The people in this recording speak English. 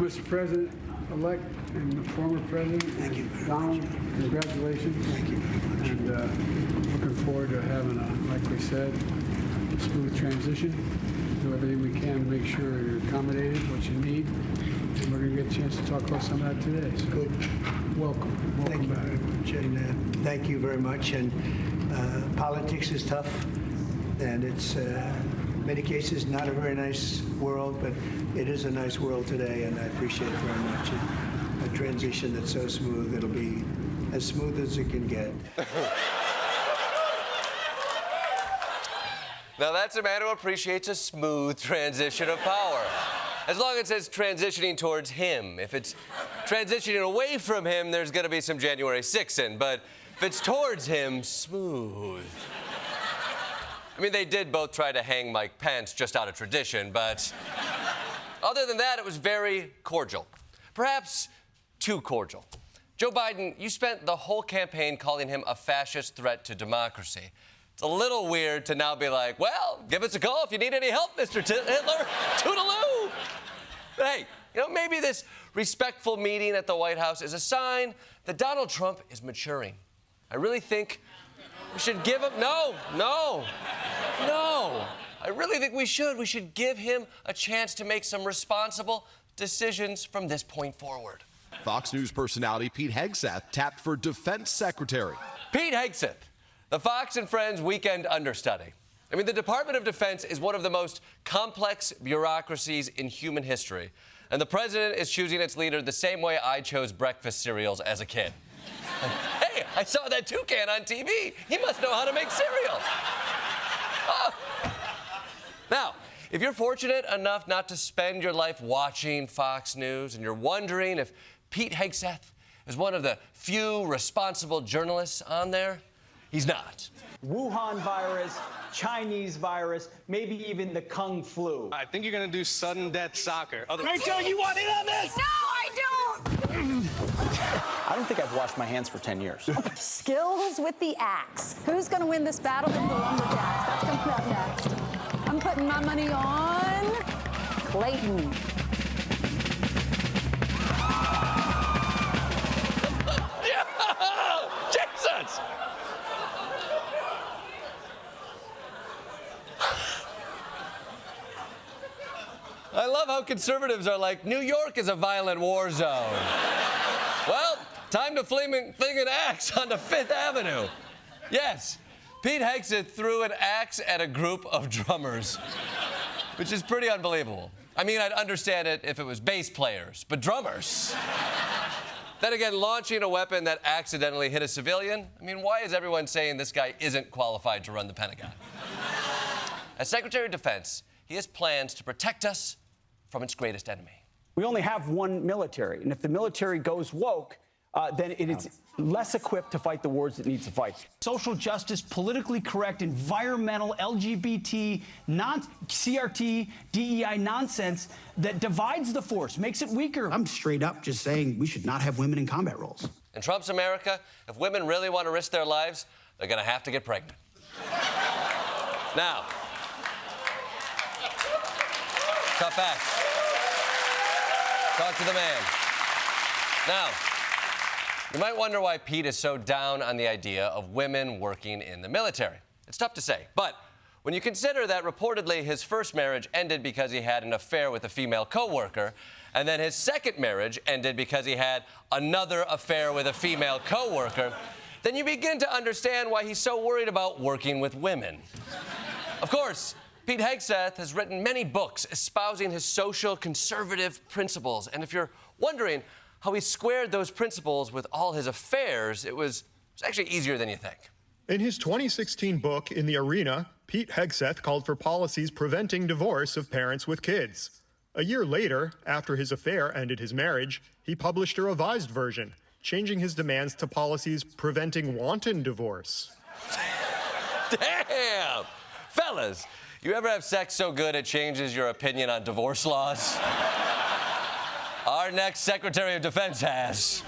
Mr. President-elect and former President, thank you. Donald, congratulations. Thank you very much. And looking forward to having like we said, a smooth transition. Do everything we can to make sure you're accommodated, what you need. And we're going to get a chance to talk about some of that today. So Good. Welcome Thank you back. very much. And thank you very much. And politics is tough. And it's, in many cases, not a very nice world, but it is a nice world today, and I appreciate it very much. A transition that's so smooth, it'll be as smooth as it can get. Now, that's a man who appreciates a smooth transition of power. As long as it's transitioning towards him. If it's transitioning away from him, there's going to be some January 6th. But if it's towards him, smooth. I mean, they did both try to hang Mike Pence just out of tradition, but other than that, it was very cordial. Perhaps too cordial. Joe Biden, you spent the whole campaign calling him a fascist threat to democracy. It's a little weird to now be like, well, give us a call if you need any help, Mr. Hitler. Toodaloo. But hey, maybe this respectful meeting at the White House is a sign that Donald Trump is maturing. I really think we should give him... No. I really think we should. We should give him a chance to make some responsible decisions from this point forward. Fox News personality Pete Hegseth tapped for defense secretary. Pete Hegseth, the Fox and Friends weekend understudy. I mean, the Department of Defense is one of the most complex bureaucracies in human history. And the president is choosing its leader the same way I chose breakfast cereals as a kid. Hey, I saw that toucan on TV. He must know how to make cereal. Oh. Now, if you're fortunate enough not to spend your life watching Fox News and you're wondering if Pete Hegseth is one of the few responsible journalists on there, he's not. Wuhan virus, Chinese virus, maybe even the Kung flu. I think you're going to do sudden death soccer. Rachel, you want in on this? No, I don't! I don't think I've washed my hands for 10 years. Skills with the axe. Who's going to win this battle in the lumberjacks? That's coming up next. I'm putting my money on Clayton. Jesus! I love how conservatives are like, New York is a violent war zone. Well, time to fling an axe onto Fifth Avenue. Yes, Pete Hegseth threw an axe at a group of drummers, which is pretty unbelievable. I mean, I'd understand it if it was bass players, but drummers. Then again, launching a weapon that accidentally hit a civilian, I mean, why is everyone saying this guy isn't qualified to run the Pentagon? As Secretary of Defense, he has plans to protect us from its greatest enemy. We only have one military, and if the military goes woke, then it is less equipped to fight the wars it needs to fight. Social justice, politically correct, environmental, LGBT, CRT, DEI nonsense that divides the force, makes it weaker. I'm straight up just saying we should not have women in combat roles. In Trump's America, if women really want to risk their lives, they're going to have to get pregnant. Now, tough facts. Talk to the man. Now, you might wonder why Pete is so down on the idea of women working in the military. It's tough to say, but when you consider that reportedly his first marriage ended because he had an affair with a female coworker, and then his second marriage ended because he had another affair with a female coworker, then you begin to understand why he's so worried about working with women. Of course, Pete Hegseth has written many books espousing his social conservative principles. And if you're wondering how he squared those principles with all his affairs, it was actually easier than you think. In his 2016 book, In the Arena, Pete Hegseth called for policies preventing divorce of parents with kids. A year later, after his affair ended his marriage, he published a revised version, changing his demands to policies preventing wanton divorce. Damn! Fellas, you ever have sex so good it changes your opinion on divorce laws? Our next Secretary of Defense has.